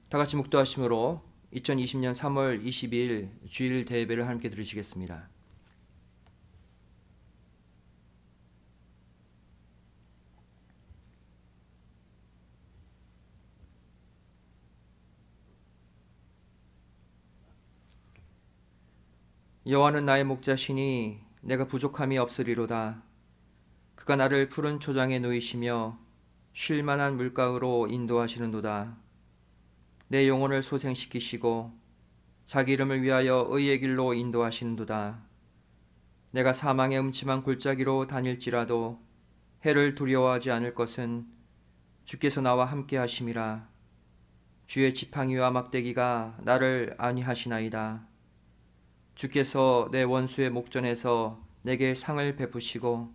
다 같이 묵도하심으로 2020년 3월 22일 주일 대예배를 함께 들으시겠습니다. 여호와는 나의 목자시니 내가 부족함이 없으리로다. 그가 나를 푸른 초장에 누이시며 쉴 만한 물가로 인도하시는도다. 내 영혼을 소생시키시고 자기 이름을 위하여 의의 길로 인도하시는도다. 내가 사망의 음침한 골짜기로 다닐지라도 해를 두려워하지 않을 것은 주께서 나와 함께 하심이라. 주의 지팡이와 막대기가 나를 안위하시나이다. 주께서 내 원수의 목전에서 내게 상을 베푸시고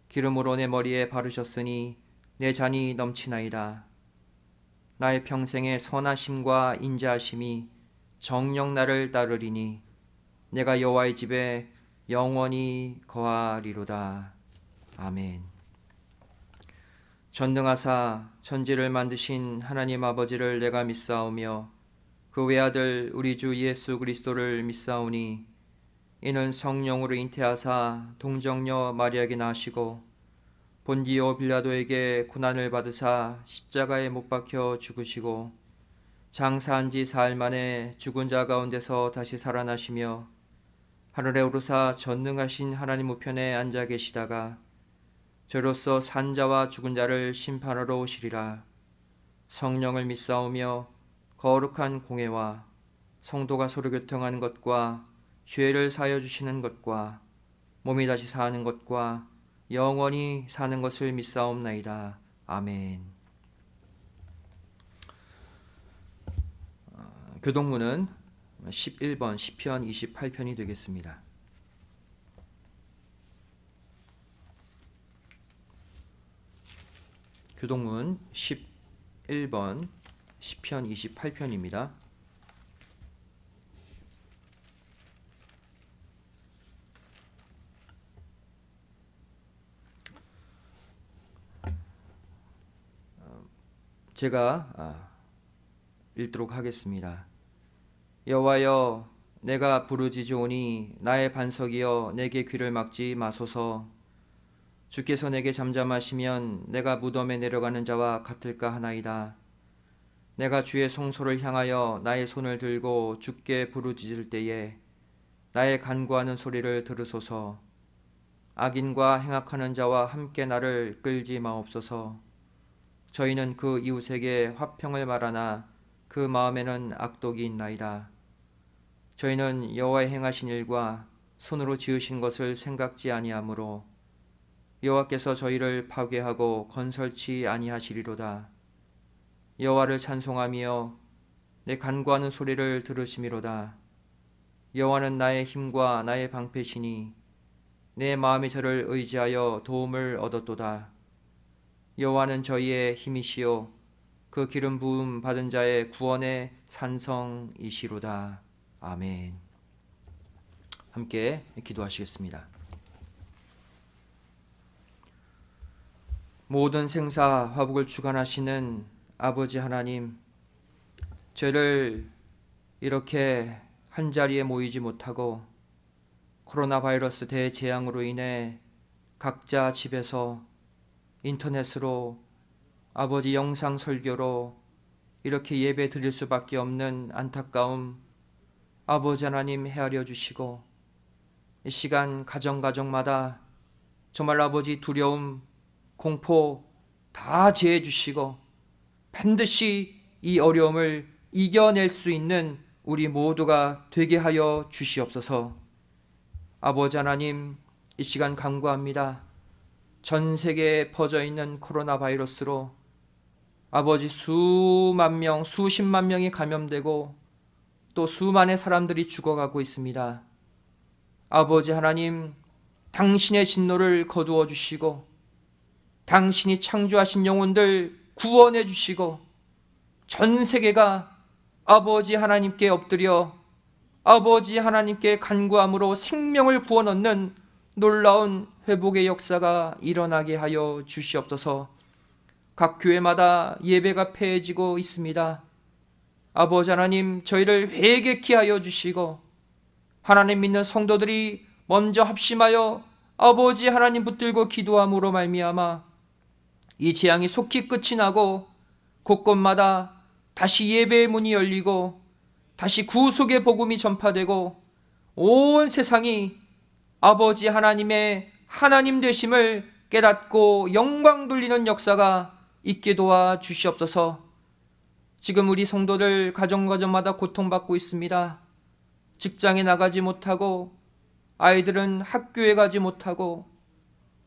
기름으로 내 머리에 바르셨으니 내 잔이 넘치나이다. 나의 평생의 선하심과 인자하심이 정녕 나를 따르리니 내가 여호와의 집에 영원히 거하리로다. 아멘. 전능하사 천지를 만드신 하나님 아버지를 내가 믿사오며 그 외아들 우리 주 예수 그리스도를 믿사오니 이는 성령으로 잉태하사 동정녀 마리아에게 나시고 본디오 빌라도에게 고난을 받으사 십자가에 못 박혀 죽으시고 장사한 지 사흘 만에 죽은 자 가운데서 다시 살아나시며 하늘에 오르사 전능하신 하나님 우편에 앉아 계시다가 저로서 산 자와 죽은 자를 심판하러 오시리라. 성령을 믿사오며 거룩한 공회와 성도가 서로 교통하는 것과 죄를 사하여 주시는 것과 몸이 다시 사는 것과 영원히 사는 것을 믿사옵나이다. 아멘. 교동문은 11번 시편 28편이 되겠습니다. 교동문 11번 시편 28편입니다. 제가 읽도록 하겠습니다. 여호와여, 내가 부르짖으오니 나의 반석이여 내게 귀를 막지 마소서. 주께서 내게 잠잠하시면 내가 무덤에 내려가는 자와 같을까 하나이다. 내가 주의 성소를 향하여 나의 손을 들고 주께 부르짖을 때에 나의 간구하는 소리를 들으소서. 악인과 행악하는 자와 함께 나를 끌지 마옵소서. 저희는 그 이웃에게 화평을 말하나 그 마음에는 악독이 있나이다. 저희는 여호와의 행하신 일과 손으로 지으신 것을 생각지 아니하므로 여호와께서 저희를 파괴하고 건설치 아니하시리로다. 여호와를 찬송하며 내 간구하는 소리를 들으심이로다. 여호와는 나의 힘과 나의 방패시니 내 마음이 저를 의지하여 도움을 얻었도다. 여호와는 저희의 힘이시요 그 기름 부음 받은 자의 구원의 산성이시로다. 아멘. 함께 기도하시겠습니다. 모든 생사 화복을 주관하시는 아버지 하나님, 저를 이렇게 한자리에 모이지 못하고 코로나 바이러스 대재앙으로 인해 각자 집에서 인터넷으로 아버지 영상 설교로 이렇게 예배 드릴 수밖에 없는 안타까움 아버지 하나님 헤아려 주시고, 이 시간 가정마다 정말 아버지 두려움, 공포 다 제해 주시고 반드시 이 어려움을 이겨낼 수 있는 우리 모두가 되게 하여 주시옵소서. 아버지 하나님, 이 시간 간구합니다. 전 세계에 퍼져 있는 코로나 바이러스로 아버지 수만 명, 수십만 명이 감염되고 또 수만의 사람들이 죽어가고 있습니다. 아버지 하나님, 당신의 진노를 거두어 주시고 당신이 창조하신 영혼들 구원해 주시고 전 세계가 아버지 하나님께 엎드려 아버지 하나님께 간구함으로 생명을 구원 얻는 놀라운 회복의 역사가 일어나게 하여 주시옵소서. 각 교회마다 예배가 폐해지고 있습니다. 아버지 하나님, 저희를 회개케 하여 주시고 하나님 믿는 성도들이 먼저 합심하여 아버지 하나님 붙들고 기도함으로 말미암아 이 재앙이 속히 끝이 나고 곳곳마다 다시 예배의 문이 열리고 다시 구속의 복음이 전파되고 온 세상이 아버지 하나님의 하나님 되심을 깨닫고 영광 돌리는 역사가 있게 도와 주시옵소서. 지금 우리 성도들 가정마다 고통받고 있습니다. 직장에 나가지 못하고 아이들은 학교에 가지 못하고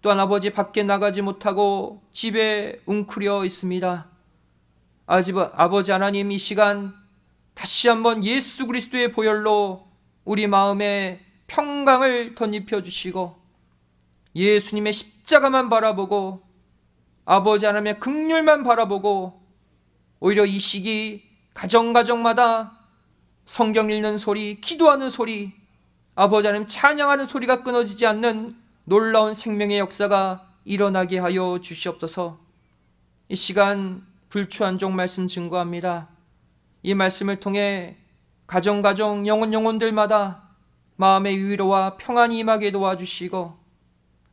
또한 아버지 밖에 나가지 못하고 집에 웅크려 있습니다. 아버지 하나님, 이 시간 다시 한번 예수 그리스도의 보혈로 우리 마음에 평강을 덧입혀 주시고 예수님의 십자가만 바라보고 아버지 하나님의 긍휼만 바라보고 오히려 이 시기 가정마다 성경 읽는 소리, 기도하는 소리, 아버지 하나님 찬양하는 소리가 끊어지지 않는 놀라운 생명의 역사가 일어나게 하여 주시옵소서. 이 시간 불추한종 말씀 증거합니다. 이 말씀을 통해 가정 영혼들마다 마음의 위로와 평안이 임하게 도와주시고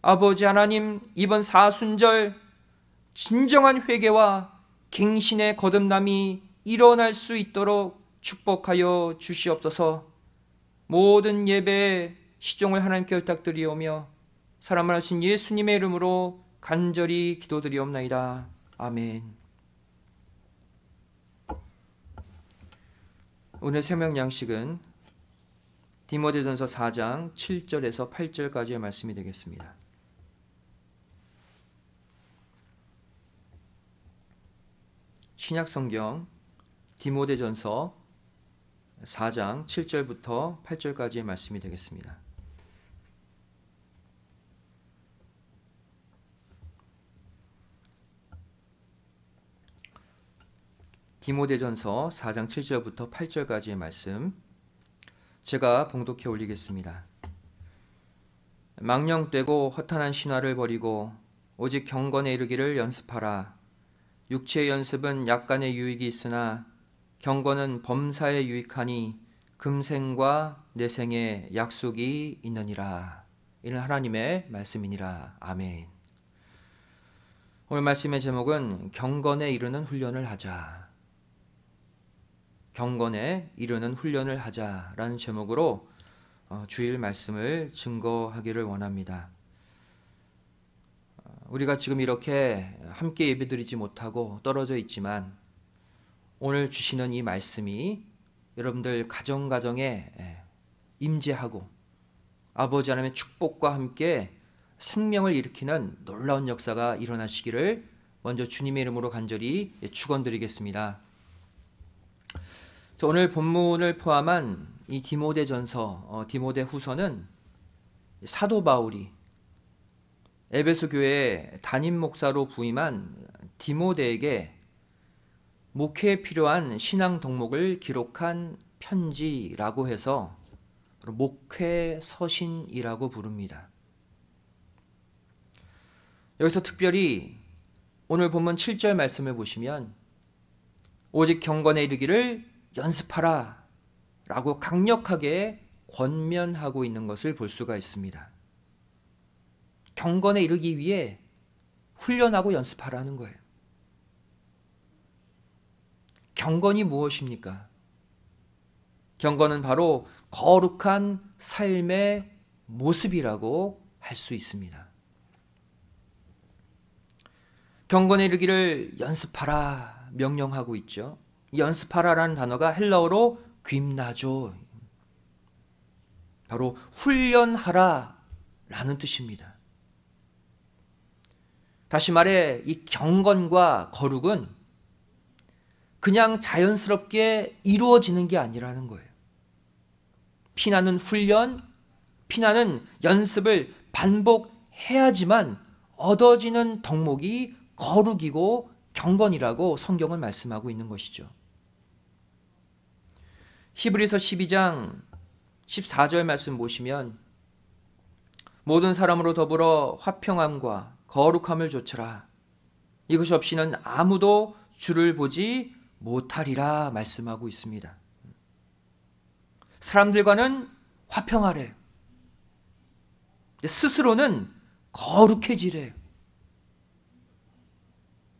아버지 하나님, 이번 사순절 진정한 회개와 갱신의 거듭남이 일어날 수 있도록 축복하여 주시옵소서. 모든 예배의 시종을 하나님께 부탁드리오며 사랑을 하신 예수님의 이름으로 간절히 기도드리옵나이다. 아멘. 오늘 생명 양식은 디모데전서 4장 7절에서 8절까지의 말씀이 되겠습니다. 신약성경 디모데전서 4장 7절부터 8절까지의 말씀이 되겠습니다. 디모데전서 4장 7절부터 8절까지의 말씀 제가 봉독해 올리겠습니다. 망령되고 허탄한 신화를 버리고 오직 경건에 이르기를 연습하라. 육체의 연습은 약간의 유익이 있으나 경건은 범사에 유익하니 금생과 내생에 약속이 있느니라. 이는 하나님의 말씀이니라. 아멘. 오늘 말씀의 제목은 경건에 이르는 훈련을 하자. 경건에 이르는 훈련을 하자라는 제목으로 주일 말씀을 증거하기를 원합니다. 우리가 지금 이렇게 함께 예배드리지 못하고 떨어져 있지만 오늘 주시는 이 말씀이 여러분들 가정에 임재하고 아버지 하나님의 축복과 함께 생명을 일으키는 놀라운 역사가 일어나시기를 먼저 주님의 이름으로 간절히 축원드리겠습니다. 오늘 본문을 포함한 이 디모데전서, 디모데후서는 사도 바울이 에베소 교회의 담임 목사로 부임한 디모데에게 목회에 필요한 신앙 덕목을 기록한 편지라고 해서 목회 서신이라고 부릅니다. 여기서 특별히 오늘 본문 7절 말씀을 보시면 오직 경건에 이르기를 연습하라 라고 강력하게 권면하고 있는 것을 볼 수가 있습니다. 경건에 이르기 위해 훈련하고 연습하라는 거예요. 경건이 무엇입니까? 경건은 바로 거룩한 삶의 모습이라고 할 수 있습니다. 경건에 이르기를 연습하라 명령하고 있죠. 연습하라라는 단어가 헬라어로 귐나죠. 바로 훈련하라 라는 뜻입니다. 다시 말해 이 경건과 거룩은 그냥 자연스럽게 이루어지는 게 아니라는 거예요. 피나는 훈련, 피나는 연습을 반복해야지만 얻어지는 덕목이 거룩이고 경건이라고 성경은 말씀하고 있는 것이죠. 히브리서 12장 14절 말씀 보시면 모든 사람으로 더불어 화평함과 거룩함을 좇으라. 이것이 없이는 아무도 주를 보지 못하리라 말씀하고 있습니다. 사람들과는 화평하래요. 스스로는 거룩해지래요.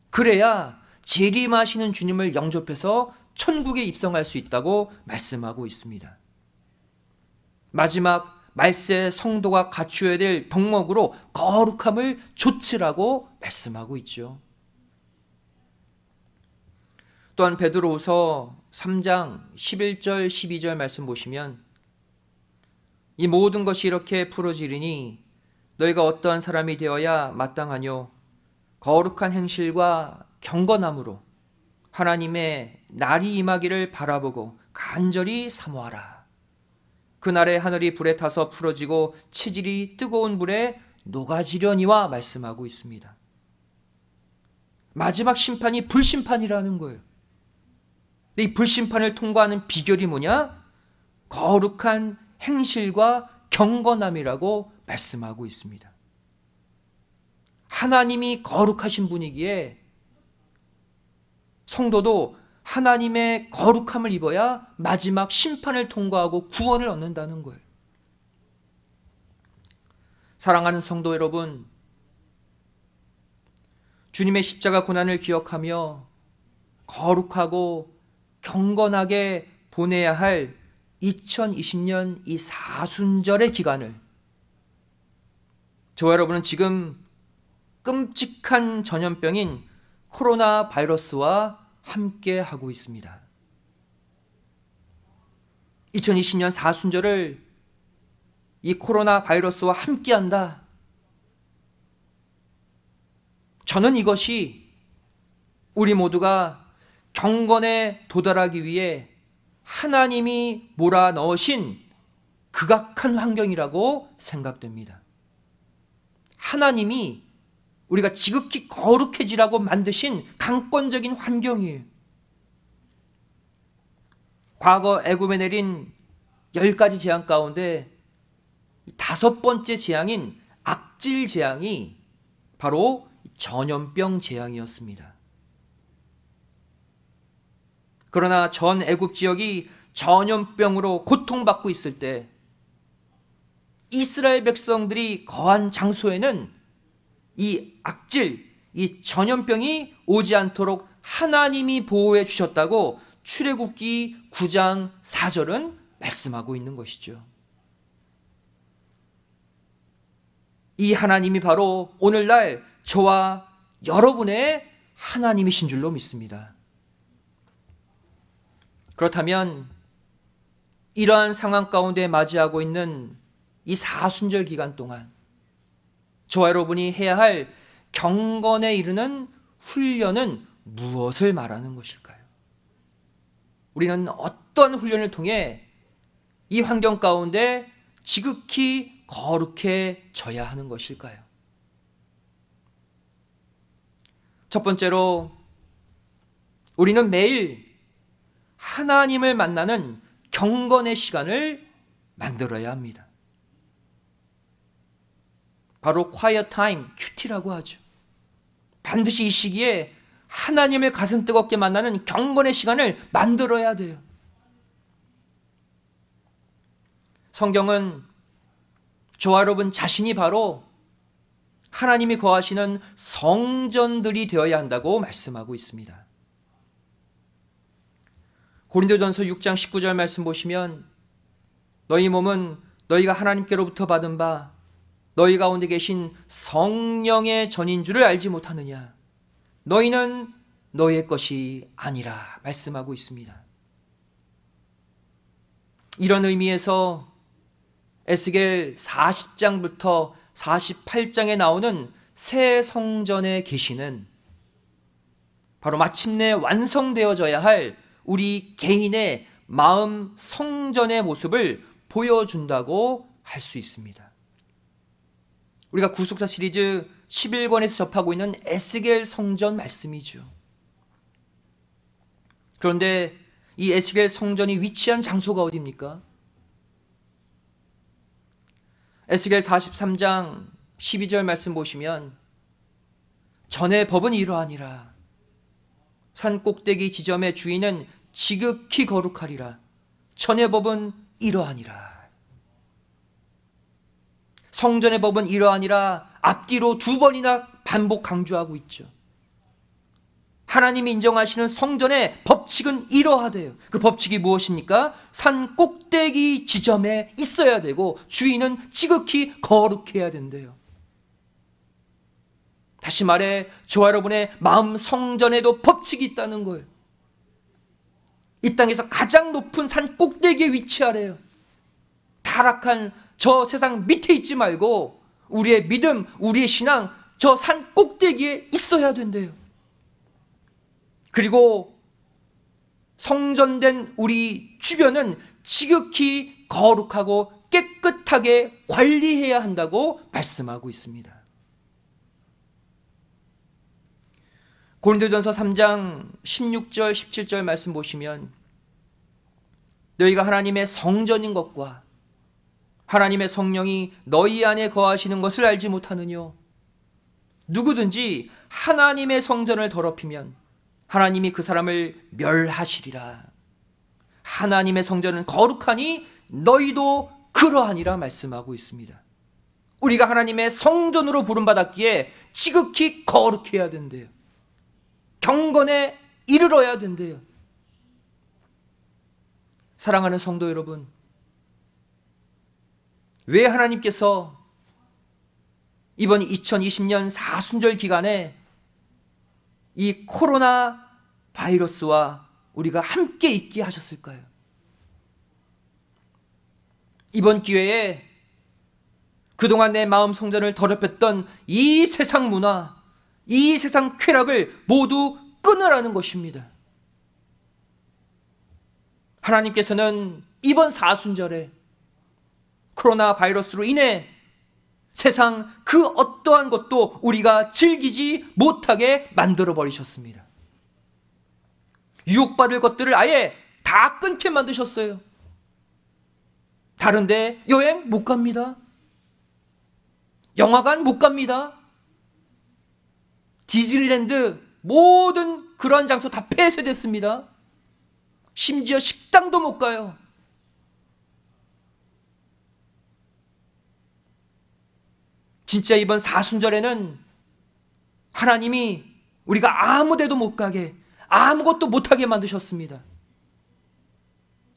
그래야 재림하시는 주님을 영접해서 천국에 입성할 수 있다고 말씀하고 있습니다. 마지막 말세 성도가 갖추어야 될 덕목으로 거룩함을 좇으라고 말씀하고 있죠. 또한 베드로후서 3장 11절 12절 말씀 보시면 이 모든 것이 이렇게 풀어지리니 너희가 어떠한 사람이 되어야 마땅하뇨 거룩한 행실과 경건함으로 하나님의 날이 임하기를 바라보고 간절히 사모하라. 그날에 하늘이 불에 타서 풀어지고 체질이 뜨거운 불에 녹아지려니와 말씀하고 있습니다. 마지막 심판이 불심판이라는 거예요. 이 불심판을 통과하는 비결이 뭐냐? 거룩한 행실과 경건함이라고 말씀하고 있습니다. 하나님이 거룩하신 분이기에 성도도 하나님의 거룩함을 입어야 마지막 심판을 통과하고 구원을 얻는다는 거예요. 사랑하는 성도 여러분, 주님의 십자가 고난을 기억하며 거룩하고 경건하게 보내야 할 2020년 이 사순절의 기간을 저와 여러분은 지금 끔찍한 전염병인 코로나 바이러스와 함께 하고 있습니다. 2020년 사순절을 이 코로나 바이러스와 함께 한다. 저는 이것이 우리 모두가 경건에 도달하기 위해 하나님이 몰아넣으신 극악한 환경이라고 생각됩니다. 하나님이 우리가 지극히 거룩해지라고 만드신 강권적인 환경이에요. 과거 애굽에 내린 10가지 재앙 가운데 5번째 재앙인 악질 재앙이 바로 전염병 재앙이었습니다. 그러나 전 애굽 지역이 전염병으로 고통받고 있을 때 이스라엘 백성들이 거한 장소에는 이 악질, 이 전염병이 오지 않도록 하나님이 보호해 주셨다고 출애굽기 9장 4절은 말씀하고 있는 것이죠. 이 하나님이 바로 오늘날 저와 여러분의 하나님이신 줄로 믿습니다. 그렇다면 이러한 상황 가운데 맞이하고 있는 이 사순절 기간 동안 저와 여러분이 해야 할 경건에 이르는 훈련은 무엇을 말하는 것일까요? 우리는 어떤 훈련을 통해 이 환경 가운데 지극히 거룩해져야 하는 것일까요? 첫 번째로 우리는 매일 하나님을 만나는 경건의 시간을 만들어야 합니다. 바로 quiet time, 큐티라고 하죠. 반드시 이 시기에 하나님을 가슴 뜨겁게 만나는 경건의 시간을 만들어야 돼요. 성경은 저와 여러분 자신이 바로 하나님이 거하시는 성전들이 되어야 한다고 말씀하고 있습니다. 고린도전서 6장 19절 말씀 보시면 너희 몸은 너희가 하나님께로부터 받은 바 너희 가운데 계신 성령의 전인 줄을 알지 못하느냐. 너희는 너희의 것이 아니라 말씀하고 있습니다. 이런 의미에서 에스겔 40장부터 48장에 나오는 새 성전의 계시는 바로 마침내 완성되어져야 할 우리 개인의 마음 성전의 모습을 보여준다고 할 수 있습니다. 우리가 구속사 시리즈 11권에서 접하고 있는 에스겔 성전 말씀이죠. 그런데 이 에스겔 성전이 위치한 장소가 어디입니까? 에스겔 43장 12절 말씀 보시면 전의 법은 이러하니라. 산 꼭대기 지점의 주인은 지극히 거룩하리라. 전의 법은 이러하니라. 성전의 법은 이러하니라 앞뒤로 2번이나 반복 강조하고 있죠. 하나님이 인정하시는 성전의 법칙은 이러하대요. 그 법칙이 무엇입니까? 산 꼭대기 지점에 있어야 되고 주인은 지극히 거룩해야 된대요. 다시 말해 저와 여러분의 마음 성전에도 법칙이 있다는 거예요. 이 땅에서 가장 높은 산 꼭대기에 위치하래요. 타락한 저 세상 밑에 있지 말고 우리의 믿음, 우리의 신앙 저 산 꼭대기에 있어야 된대요. 그리고 성전된 우리 주변은 지극히 거룩하고 깨끗하게 관리해야 한다고 말씀하고 있습니다. 고린도전서 3장 16절 17절 말씀 보시면 너희가 하나님의 성전인 것과 하나님의 성령이 너희 안에 거하시는 것을 알지 못하느뇨. 누구든지 하나님의 성전을 더럽히면 하나님이 그 사람을 멸하시리라. 하나님의 성전은 거룩하니 너희도 그러하니라 말씀하고 있습니다. 우리가 하나님의 성전으로 부름받았기에 지극히 거룩해야 된대요. 경건에 이르러야 된대요. 사랑하는 성도 여러분, 왜 하나님께서 이번 2020년 사순절 기간에 이 코로나 바이러스와 우리가 함께 있게 하셨을까요? 이번 기회에 그동안 내 마음 성전을 더럽혔던 이 세상 문화, 이 세상 쾌락을 모두 끊으라는 것입니다. 하나님께서는 이번 사순절에 코로나 바이러스로 인해 세상 그 어떠한 것도 우리가 즐기지 못하게 만들어 버리셨습니다. 유혹받을 것들을 아예 다 끊게 만드셨어요. 다른데 여행 못 갑니다. 영화관 못 갑니다. 디즈니랜드 모든 그런 장소 다 폐쇄됐습니다. 심지어 식당도 못 가요. 진짜 이번 사순절에는 하나님이 우리가 아무 데도 못 가게, 아무것도 못하게 만드셨습니다.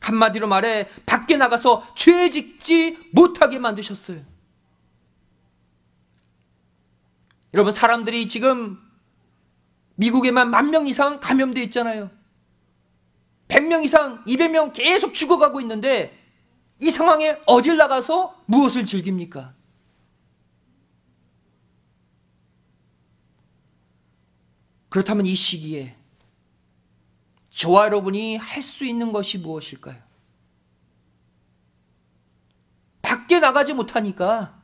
한마디로 말해 밖에 나가서 죄 짓지 못하게 만드셨어요. 여러분, 사람들이 지금 미국에만 10,000명 이상 감염돼 있잖아요. 100명 이상, 200명 계속 죽어가고 있는데 이 상황에 어딜 나가서 무엇을 즐깁니까? 그렇다면 이 시기에 저와 여러분이 할 수 있는 것이 무엇일까요? 밖에 나가지 못하니까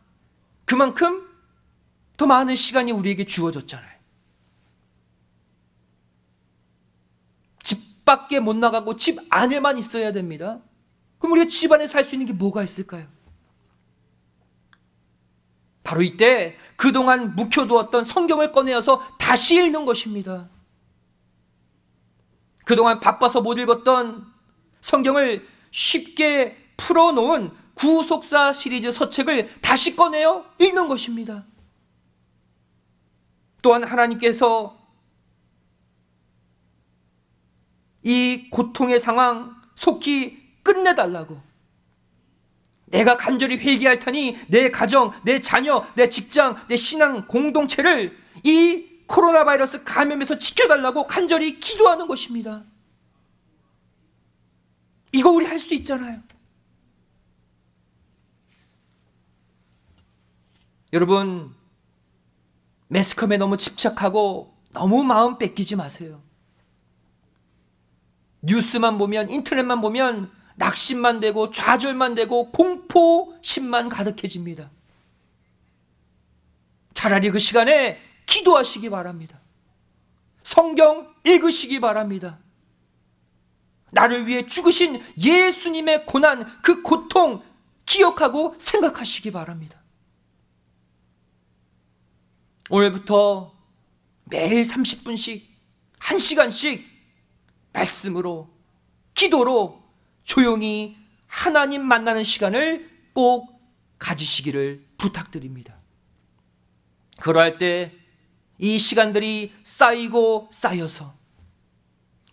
그만큼 더 많은 시간이 우리에게 주어졌잖아요. 집 밖에 못 나가고 집 안에만 있어야 됩니다. 그럼 우리가 집 안에서 할 수 있는 게 뭐가 있을까요? 바로 이때 그동안 묵혀두었던 성경을 꺼내어서 다시 읽는 것입니다. 그동안 바빠서 못 읽었던 성경을 쉽게 풀어놓은 구속사 시리즈 서책을 다시 꺼내어 읽는 것입니다. 또한 하나님께서 이 고통의 상황 속히 끝내달라고, 내가 간절히 회개할 테니 내 가정, 내 자녀, 내 직장, 내 신앙 공동체를 이 코로나 바이러스 감염에서 지켜달라고 간절히 기도하는 것입니다. 이거 우리 할 수 있잖아요. 여러분, 매스컴에 너무 집착하고 너무 마음 뺏기지 마세요. 뉴스만 보면, 인터넷만 보면 낙심만 되고 좌절만 되고 공포심만 가득해집니다. 차라리 그 시간에 기도하시기 바랍니다. 성경 읽으시기 바랍니다. 나를 위해 죽으신 예수님의 고난, 그 고통 기억하고 생각하시기 바랍니다. 오늘부터 매일 30분씩, 1시간씩 말씀으로, 기도로 조용히 하나님 만나는 시간을 꼭 가지시기를 부탁드립니다. 그러할 때 이 시간들이 쌓이고 쌓여서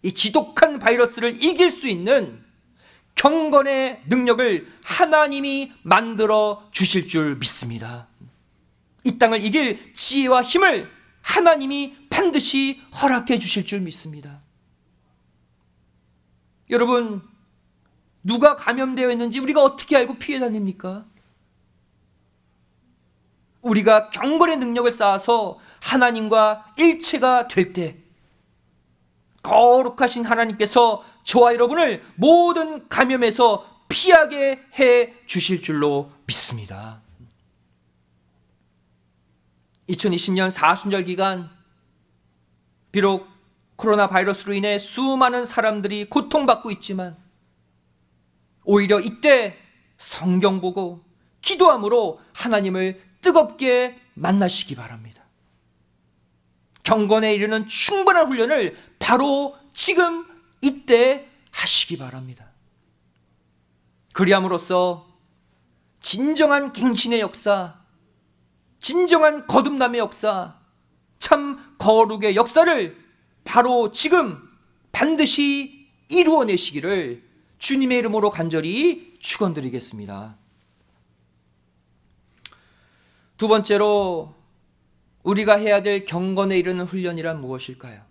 이 지독한 바이러스를 이길 수 있는 경건의 능력을 하나님이 만들어 주실 줄 믿습니다. 이 땅을 이길 지혜와 힘을 하나님이 반드시 허락해 주실 줄 믿습니다. 여러분, 누가 감염되어 있는지 우리가 어떻게 알고 피해 다닙니까? 우리가 경건의 능력을 쌓아서 하나님과 일체가 될 때 거룩하신 하나님께서 저와 여러분을 모든 감염에서 피하게 해 주실 줄로 믿습니다. 2020년 사순절 기간, 비록 코로나 바이러스로 인해 수많은 사람들이 고통받고 있지만 오히려 이때 성경 보고 기도함으로 하나님을 뜨겁게 만나시기 바랍니다. 경건에 이르는 충분한 훈련을 바로 지금 이때 하시기 바랍니다. 그리함으로써 진정한 갱신의 역사, 진정한 거듭남의 역사, 참 거룩의 역사를 바로 지금 반드시 이루어내시기를 주님의 이름으로 간절히 축원드리겠습니다. 두 번째로 우리가 해야 될 경건에 이르는 훈련이란 무엇일까요?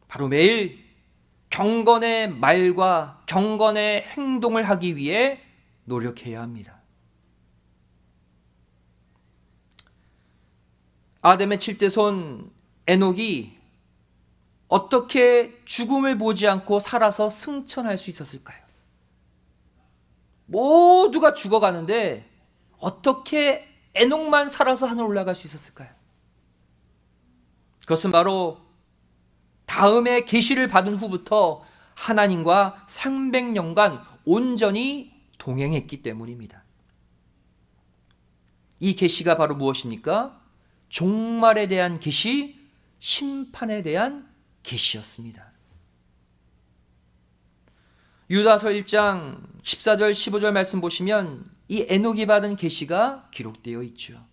바로 매일 경건의 말과 경건의 행동을 하기 위해 노력해야 합니다. 아담의 7대 손 에녹이 어떻게 죽음을 보지 않고 살아서 승천할 수 있었을까요? 모두가 죽어가는데 어떻게 에녹만 살아서 하늘 올라갈 수 있었을까요? 그것은 바로 다음에 계시를 받은 후부터 하나님과 300년간 온전히 동행했기 때문입니다. 이 계시가 바로 무엇입니까? 종말에 대한 계시, 심판에 대한 계시였습니다. 유다서 1장 14절 15절 말씀 보시면 이 에녹이 받은 계시가 기록되어 있죠.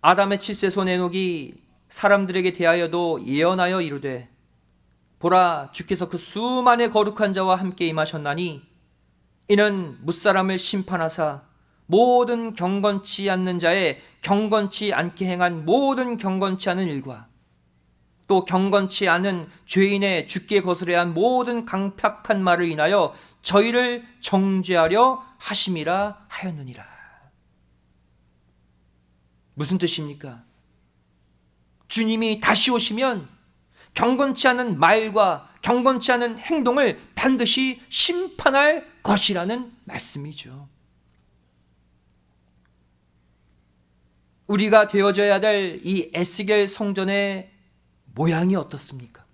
아담의 7세손 에녹이 사람들에게 대하여도 예언하여 이르되 보라, 주께서 그 수만의 거룩한 자와 함께 임하셨나니 이는 뭇사람을 심판하사 모든 경건치 않는 자의 경건치 않게 행한 모든 경건치 않은 일과 또 경건치 않은 죄인의 죽게 거스려야 한 모든 강팍한 말을 인하여 저희를 정죄하려 하심이라 하였느니라. 무슨 뜻입니까? 주님이 다시 오시면 경건치 않은 말과 경건치 않은 행동을 반드시 심판할 것이라는 말씀이죠. 우리가 되어져야 될 이 에스겔 성전의 모양이 어떻습니까?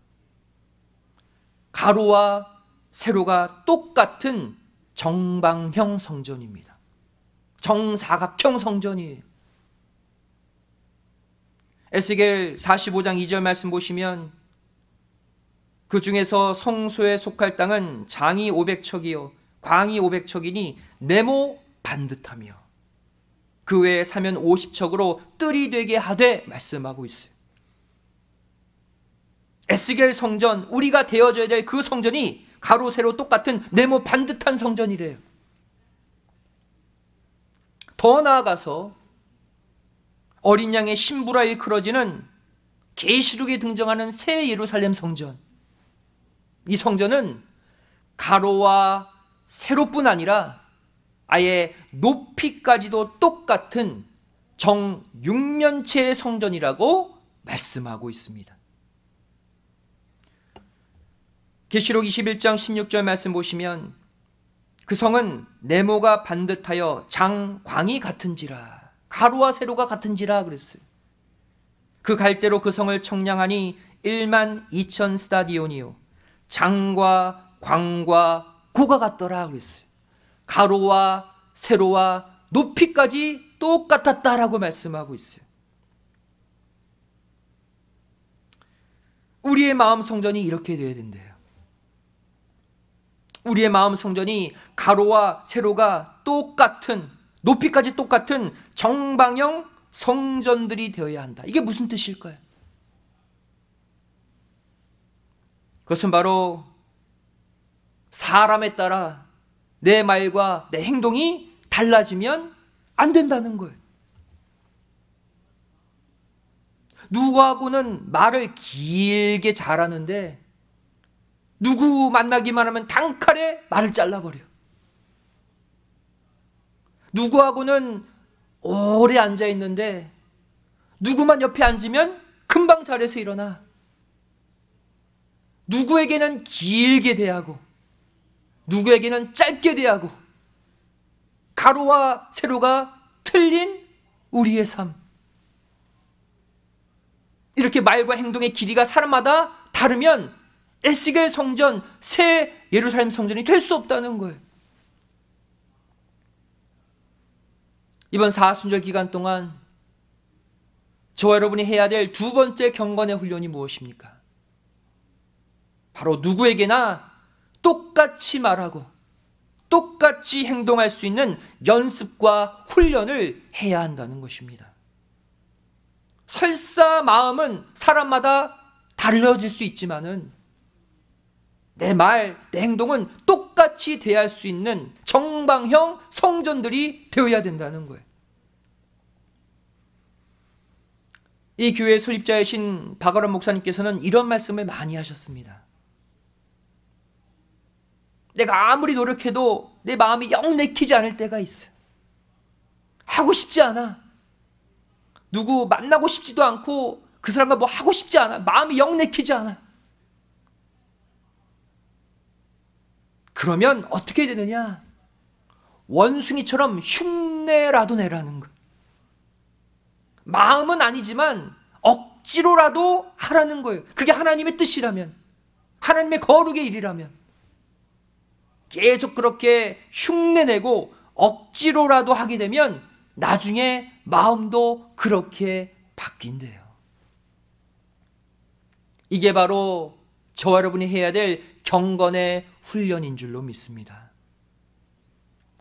가로와 세로가 똑같은 정방형 성전입니다. 정사각형 성전이에요. 에스겔 45장 2절 말씀 보시면 그 중에서 성소에 속할 땅은 장이 500척이요 광이 500척이니 네모 반듯하며 그 외에 사면 50척으로 뜰이 되게 하되 말씀하고 있어요. 에스겔 성전, 우리가 되어져야 될 그 성전이 가로 세로 똑같은 네모 반듯한 성전이래요. 더 나아가서 어린 양의 신부라 일컬어지는 계시록에 등장하는 새 예루살렘 성전, 이 성전은 가로와 세로뿐 아니라 아예 높이까지도 똑같은 정육면체의 성전이라고 말씀하고 있습니다. 계시록 21장 16절 말씀 보시면 그 성은 네모가 반듯하여 장광이 같은지라, 가로와 세로가 같은지라 그랬어요. 그 갈대로 그 성을 청량하니 1만 2천 스타디온이요 장과 광과 고가 같더라 그랬어요. 가로와 세로와 높이까지 똑같았다라고 말씀하고 있어요. 우리의 마음 성전이 이렇게 되어야 된대요. 우리의 마음 성전이 가로와 세로가 똑같은, 높이까지 똑같은 정방형 성전들이 되어야 한다. 이게 무슨 뜻일까요? 그것은 바로 사람에 따라 내 말과 내 행동이 달라지면 안 된다는 거예요. 누구하고는 말을 길게 잘하는데 누구 만나기만 하면 단칼에 말을 잘라버려. 누구하고는 오래 앉아있는데 누구만 옆에 앉으면 금방 자리에서 일어나. 누구에게는 길게 대하고 누구에게는 짧게 대하고, 가로와 세로가 틀린 우리의 삶. 이렇게 말과 행동의 길이가 사람마다 다르면 에스겔 성전, 새 예루살렘 성전이 될 수 없다는 거예요. 이번 사순절 기간 동안 저와 여러분이 해야 될 두 번째 경건의 훈련이 무엇입니까? 바로 누구에게나 똑같이 말하고 똑같이 행동할 수 있는 연습과 훈련을 해야 한다는 것입니다. 설사 마음은 사람마다 달라질 수 있지만은 내 말, 내 행동은 똑같이 대할 수 있는 정방형 성전들이 되어야 된다는 거예요. 이 교회 설립자이신 박아람 목사님께서는 이런 말씀을 많이 하셨습니다. 내가 아무리 노력해도 내 마음이 영 내키지 않을 때가 있어요. 하고 싶지 않아. 누구 만나고 싶지도 않고 그 사람과 뭐 하고 싶지 않아. 마음이 영 내키지 않아. 그러면 어떻게 되느냐? 원숭이처럼 흉내라도 내라는 거예요. 마음은 아니지만 억지로라도 하라는 거예요. 그게 하나님의 뜻이라면, 하나님의 거룩의 일이라면 계속 그렇게 흉내내고 억지로라도 하게 되면 나중에 마음도 그렇게 바뀐대요. 이게 바로 저와 여러분이 해야 될 경건의 훈련인 줄로 믿습니다.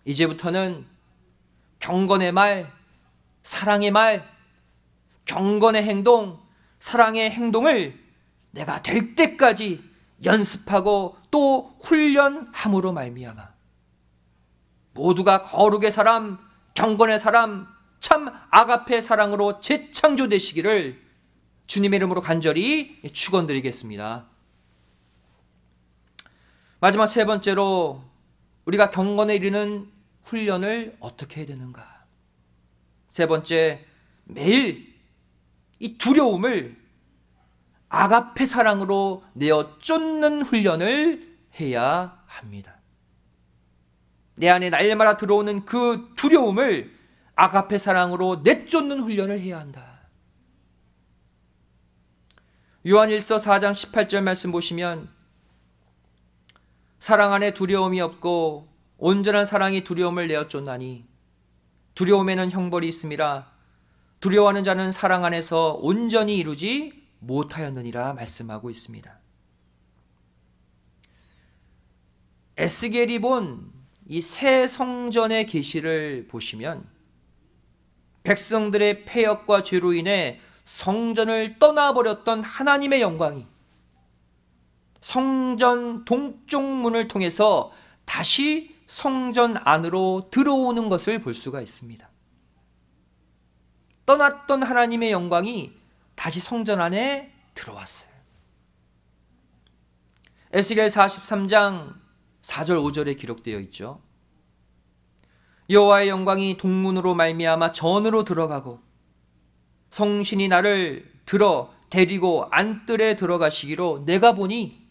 이제부터는 경건의 말, 사랑의 말, 경건의 행동, 사랑의 행동을 내가 될 때까지 연습하고 또 훈련함으로 말미암아 모두가 거룩의 사람, 경건의 사람, 참 아가페 사랑으로 재창조되시기를 주님의 이름으로 간절히 축원드리겠습니다. 마지막 세 번째로 우리가 경건에 이르는 훈련을 어떻게 해야 되는가? 세 번째, 매일 이 두려움을 아가페 사랑으로 내어 쫓는 훈련을 해야 합니다. 내 안에 날마다 들어오는 그 두려움을 아가페 사랑으로 내쫓는 훈련을 해야 한다. 요한일서 4장 18절 말씀 보시면 사랑 안에 두려움이 없고 온전한 사랑이 두려움을 내어 쫓나니 두려움에는 형벌이 있음이라 두려워하는 자는 사랑 안에서 온전히 이루지 못하였느니라 말씀하고 있습니다. 에스겔이 본 이 새 성전의 계시를 보시면 백성들의 패역과 죄로 인해 성전을 떠나버렸던 하나님의 영광이 성전 동쪽 문을 통해서 다시 성전 안으로 들어오는 것을 볼 수가 있습니다. 떠났던 하나님의 영광이 다시 성전 안에 들어왔어요. 에스겔 43장 4절 5절에 기록되어 있죠. 여호와의 영광이 동문으로 말미암아 전으로 들어가고 성신이 나를 들어 데리고 안뜰에 들어가시기로 내가 보니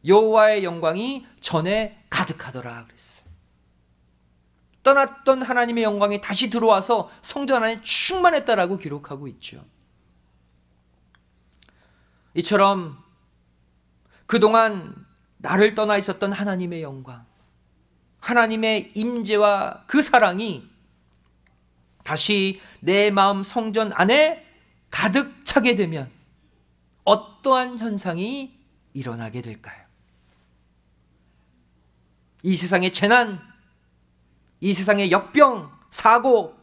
여호와의 영광이 전에 가득하더라 그랬어요. 떠났던 하나님의 영광이 다시 들어와서 성전 안에 충만했다라고 기록하고 있죠. 이처럼 그동안 나를 떠나 있었던 하나님의 영광, 하나님의 임재와 그 사랑이 다시 내 마음 성전 안에 가득 차게 되면 어떠한 현상이 일어나게 될까요? 이 세상의 재난, 이 세상의 역병, 사고,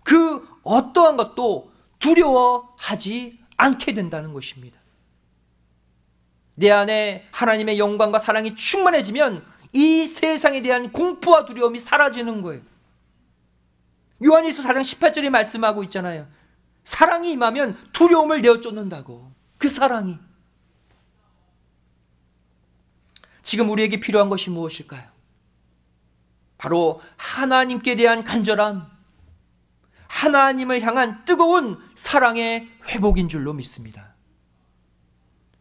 그 어떠한 것도 두려워하지 않게 된다는 것입니다. 내 안에 하나님의 영광과 사랑이 충만해지면 이 세상에 대한 공포와 두려움이 사라지는 거예요. 요한일서 4장 18절에 말씀하고 있잖아요. 사랑이 임하면 두려움을 내어쫓는다고. 그 사랑이. 지금 우리에게 필요한 것이 무엇일까요? 바로 하나님께 대한 간절함, 하나님을 향한 뜨거운 사랑의 회복인 줄로 믿습니다.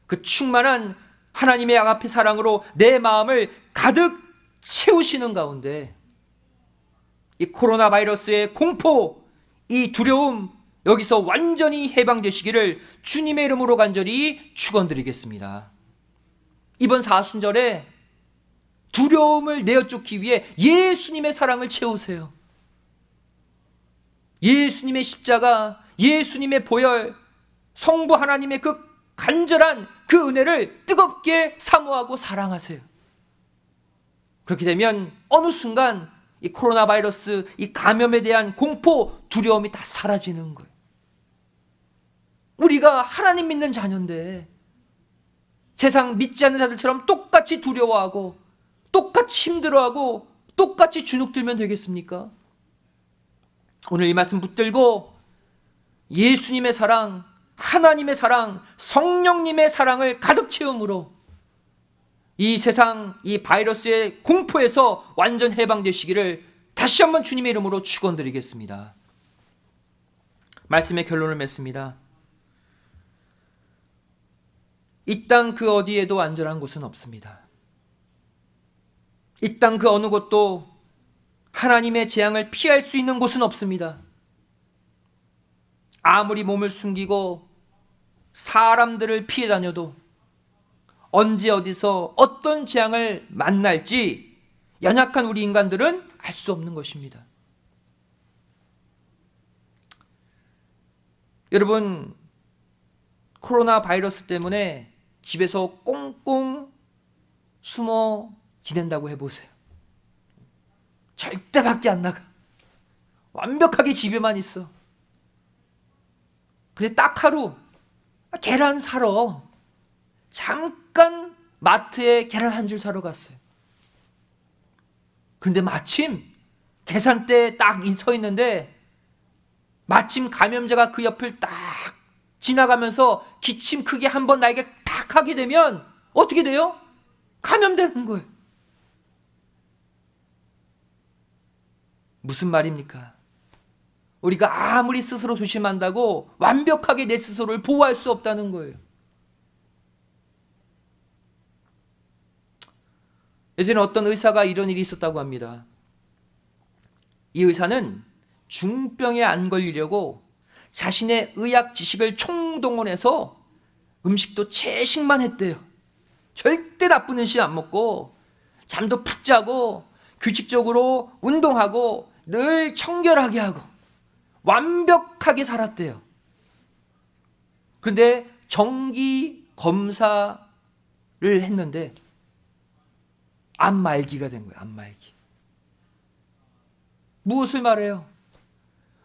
그 충만한 하나님의 아가페 사랑으로 내 마음을 가득 채우시는 가운데 이 코로나 바이러스의 공포, 이 두려움, 여기서 완전히 해방되시기를 주님의 이름으로 간절히 축원드리겠습니다. 이번 사순절에 두려움을 내어쫓기 위해 예수님의 사랑을 채우세요. 예수님의 십자가, 예수님의 보혈, 성부 하나님의 그 간절한 그 은혜를 뜨겁게 사모하고 사랑하세요. 그렇게 되면 어느 순간 이 코로나 바이러스, 이 감염에 대한 공포, 두려움이 다 사라지는 거예요. 우리가 하나님 믿는 자녀인데 세상 믿지 않는 자들처럼 똑같이 두려워하고 똑같이 힘들어하고 똑같이 주눅들면 되겠습니까? 오늘 이 말씀 붙들고 예수님의 사랑, 하나님의 사랑, 성령님의 사랑을 가득 채움으로 이 세상, 이 바이러스의 공포에서 완전 해방되시기를 다시 한번 주님의 이름으로 축원드리겠습니다. 말씀의 결론을 맺습니다. 이 땅 그 어디에도 안전한 곳은 없습니다. 이 땅 그 어느 곳도 하나님의 재앙을 피할 수 있는 곳은 없습니다. 아무리 몸을 숨기고 사람들을 피해 다녀도 언제 어디서 어떤 재앙을 만날지 연약한 우리 인간들은 알 수 없는 것입니다. 여러분, 코로나 바이러스 때문에 집에서 꽁꽁 숨어 지낸다고 해보세요. 절대 밖에 안 나가. 완벽하게 집에만 있어. 근데 딱 하루 계란 사러 잠깐 마트에 계란 한 줄 사러 갔어요. 근데 마침 계산대에 딱 서 있는데 마침 감염자가 그 옆을 딱 지나가면서 기침 크게 한번 나에게 탁 하게 되면 어떻게 돼요? 감염되는 거예요. 무슨 말입니까? 우리가 아무리 스스로 조심한다고 완벽하게 내 스스로를 보호할 수 없다는 거예요. 예전에 어떤 의사가 이런 일이 있었다고 합니다. 이 의사는 중병에 안 걸리려고 자신의 의학 지식을 총동원해서 음식도 채식만 했대요. 절대 나쁜 음식 안 먹고 잠도 푹 자고 규칙적으로 운동하고 늘 청결하게 하고 완벽하게 살았대요. 그런데 정기 검사를 했는데 암말기가 된 거예요. 암말기. 무엇을 말해요?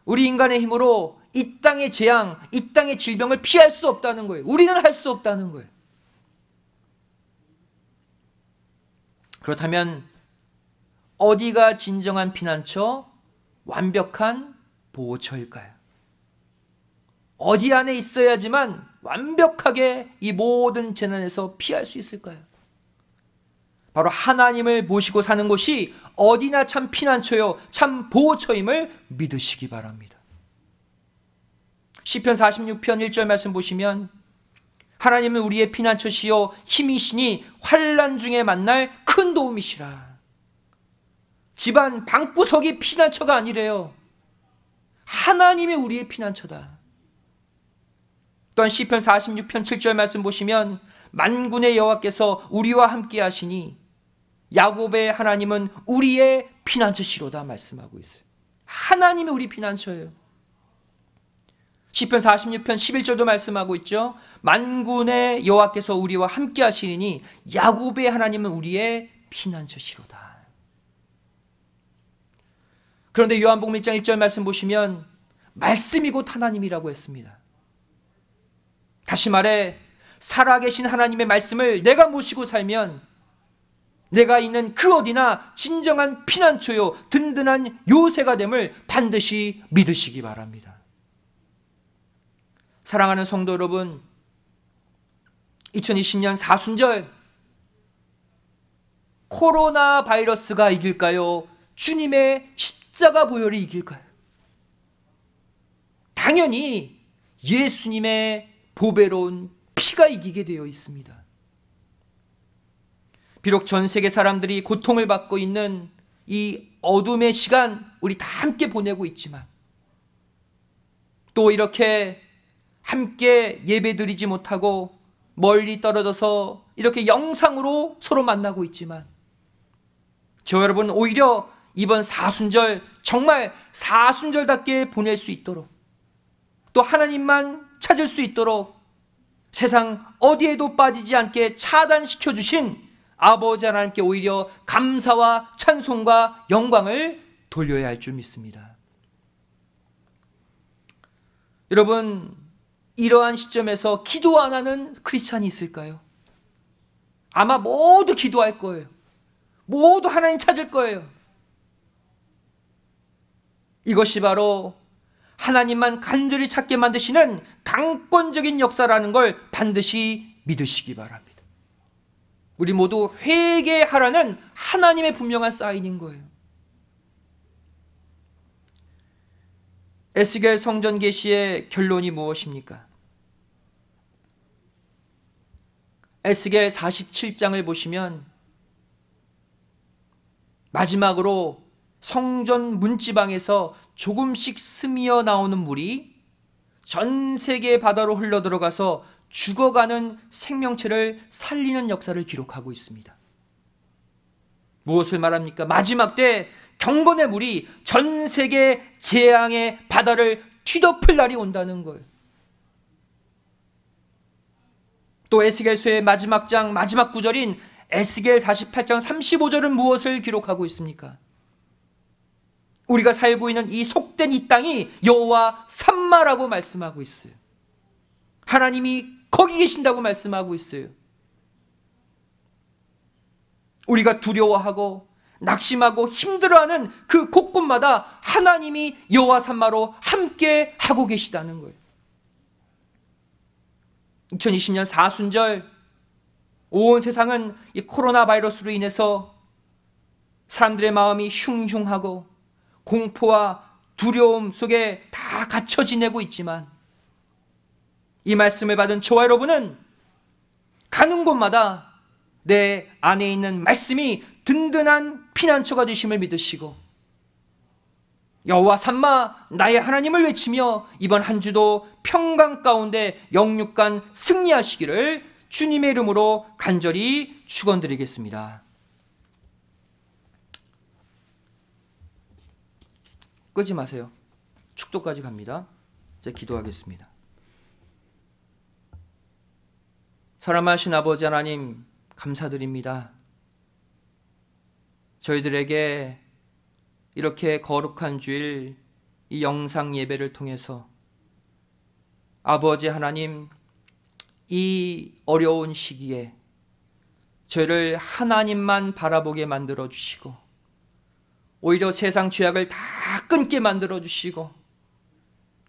우리 인간의 힘으로 이 땅의 재앙, 이 땅의 질병을 피할 수 없다는 거예요. 우리는 할 수 없다는 거예요. 그렇다면 어디가 진정한 피난처, 완벽한 보호처일까요? 어디 안에 있어야지만 완벽하게 이 모든 재난에서 피할 수 있을까요? 바로 하나님을 모시고 사는 곳이 어디나 참 피난처요, 참 보호처임을 믿으시기 바랍니다. 시편 46편 1절 말씀 보시면 하나님은 우리의 피난처시요 힘이시니 환난 중에 만날 큰 도움이시라. 집안 방구석이 피난처가 아니래요. 하나님이 우리의 피난처다. 또한 시편 46편 7절 말씀 보시면 만군의 여호와께서 우리와 함께 하시니 야곱의 하나님은 우리의 피난처시로다 말씀하고 있어요. 하나님이 우리 피난처예요. 시편 46편 11절도 말씀하고 있죠. 만군의 여호와께서 우리와 함께 하시리니 야곱의 하나님은 우리의 피난처시로다. 그런데 요한복음 1장 1절 말씀 보시면 말씀이 곧 하나님이라고 했습니다. 다시 말해 살아계신 하나님의 말씀을 내가 모시고 살면 내가 있는 그 어디나 진정한 피난처요 든든한 요새가 됨을 반드시 믿으시기 바랍니다. 사랑하는 성도 여러분, 2020년 사순절, 코로나 바이러스가 이길까요? 주님의 십자가 보혈이 이길까요? 당연히 예수님의 보배로운 피가 이기게 되어 있습니다. 비록 전 세계 사람들이 고통을 받고 있는 이 어둠의 시간 우리 다 함께 보내고 있지만, 또 이렇게 함께 예배드리지 못하고 멀리 떨어져서 이렇게 영상으로 서로 만나고 있지만, 저 여러분 오히려 이번 사순절 정말 사순절답게 보낼 수 있도록, 또 하나님만 찾을 수 있도록 세상 어디에도 빠지지 않게 차단시켜 주신 아버지 하나님께 오히려 감사와 찬송과 영광을 돌려야 할 줄 믿습니다. 여러분, 이러한 시점에서 기도 안 하는 크리스찬이 있을까요? 아마 모두 기도할 거예요. 모두 하나님 찾을 거예요. 이것이 바로 하나님만 간절히 찾게 만드시는 강권적인 역사라는 걸 반드시 믿으시기 바랍니다. 우리 모두 회개하라는 하나님의 분명한 사인인 거예요. 에스겔 성전 계시의 결론이 무엇입니까? 에스겔 47장을 보시면 마지막으로 성전 문지방에서 조금씩 스미어 나오는 물이 전 세계 바다로 흘러들어가서 죽어가는 생명체를 살리는 역사를 기록하고 있습니다. 무엇을 말합니까? 마지막 때 경건의 물이 전 세계 재앙의 바다를 뒤덮을 날이 온다는 거예요. 또 에스겔서의 마지막 장 마지막 구절인 에스겔 48장 35절은 무엇을 기록하고 있습니까? 우리가 살고 있는 이 속된 이 땅이 여호와 삼마라고 말씀하고 있어요. 하나님이 거기 계신다고 말씀하고 있어요. 우리가 두려워하고 낙심하고 힘들어하는 그 곳곳마다 하나님이 여호와 삼마로 함께 하고 계시다는 거예요. 2020년 사순절, 온 세상은 이 코로나 바이러스로 인해서 사람들의 마음이 흉흉하고 공포와 두려움 속에 다 갇혀 지내고 있지만, 이 말씀을 받은 저와 여러분은 가는 곳마다 내 안에 있는 말씀이 든든한 피난처가 되심을 믿으시고, 여호와 삼마 나의 하나님을 외치며 이번 한 주도 평강 가운데 영육간 승리하시기를 주님의 이름으로 간절히 축원드리겠습니다. 끄지 마세요. 축도까지 갑니다. 이제 기도하겠습니다. 사랑하신 아버지 하나님, 감사드립니다. 저희들에게 이렇게 거룩한 주일 이 영상 예배를 통해서 아버지 하나님, 이 어려운 시기에 저희를 하나님만 바라보게 만들어 주시고, 오히려 세상 죄악을 다 끊게 만들어 주시고,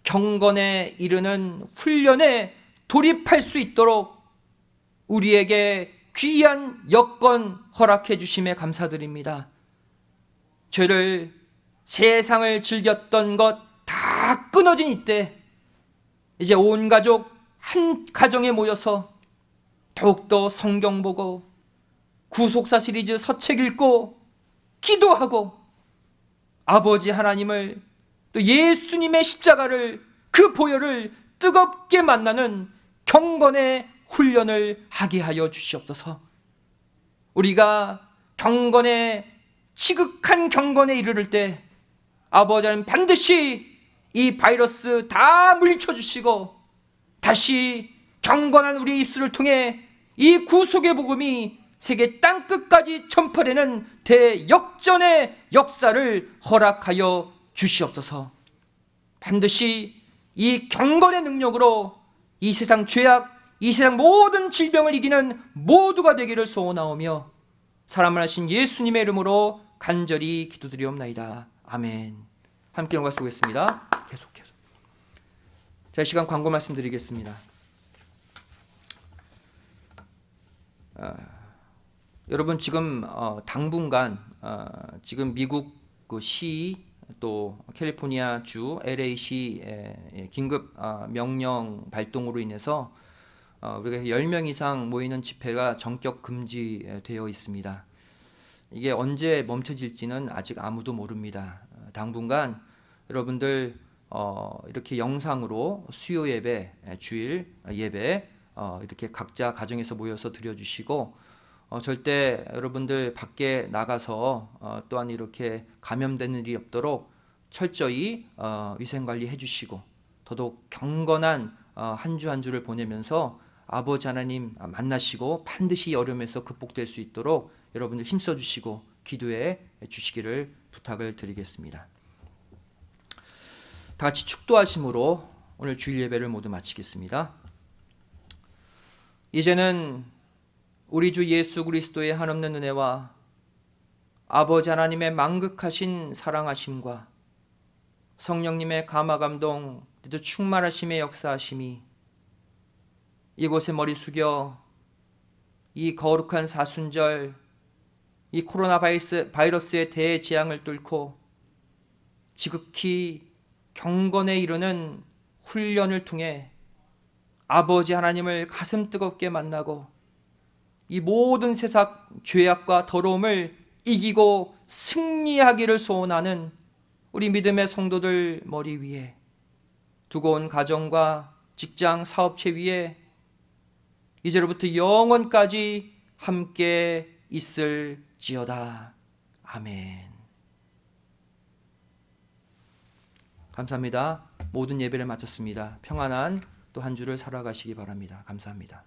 경건에 이르는 훈련에 돌입할 수 있도록 우리에게 귀한 여건 허락해 주심에 감사드립니다. 죄를, 세상을 즐겼던 것 다 끊어진 이때 이제 온 가족 한 가정에 모여서 더욱더 성경 보고 구속사 시리즈 서책 읽고 기도하고 아버지 하나님을, 또 예수님의 십자가를, 그 보혈을 뜨겁게 만나는 경건의 훈련을 하게 하여 주시옵소서. 우리가 경건에, 지극한 경건에 이르를 때 아버지 하나님 반드시 이 바이러스 다 물리쳐 주시고 다시 경건한 우리 입술을 통해 이 구속의 복음이 세계 땅끝까지 전파되는 대역전의 역사를 허락하여 주시옵소서. 반드시 이 경건의 능력으로 이 세상 죄악, 이 세상 모든 질병을 이기는 모두가 되기를 소원하오며 사람을 하신 예수님의 이름으로 간절히 기도드리옵나이다. 아멘. 함께 영광 쏘겠습니다. 계속해서. 자, 이 시간 광고 말씀드리겠습니다. 여러분 지금 당분간 지금 미국 그 시 또 캘리포니아 주 LA시 긴급 명령 발동으로 인해서 우리가 10명 이상 모이는 집회가 전격 금지되어 있습니다. 이게 언제 멈춰질지는 아직 아무도 모릅니다. 당분간 여러분들 이렇게 영상으로 수요 예배, 주일 예배 이렇게 각자 가정에서 모여서 드려주시고 절대 여러분들 밖에 나가서 또한 이렇게 감염되는 일이 없도록 철저히 위생관리 해주시고 더더욱 경건한 한 주 한 주를 보내면서 아버지 하나님 만나시고 반드시 어려움에서 극복될 수 있도록 여러분들 힘써주시고 기도해 주시기를 부탁을 드리겠습니다. 다 같이 축도하심으로 오늘 주일 예배를 모두 마치겠습니다. 이제는 우리 주 예수 그리스도의 한없는 은혜와 아버지 하나님의 만극하신 사랑하심과 성령님의 감화감동 또 충만하심의 역사하심이 이곳에 머리 숙여 이 거룩한 사순절 이 코로나 바이러스의 대재앙을 뚫고 지극히 경건에 이르는 훈련을 통해 아버지 하나님을 가슴 뜨겁게 만나고 이 모든 세상 죄악과 더러움을 이기고 승리하기를 소원하는 우리 믿음의 성도들 머리 위에 두고 온 가정과 직장, 사업체 위에 이제로부터 영원까지 함께 있을지어다. 아멘. 감사합니다. 모든 예배를 마쳤습니다. 평안한 또 한 주를 살아가시기 바랍니다. 감사합니다.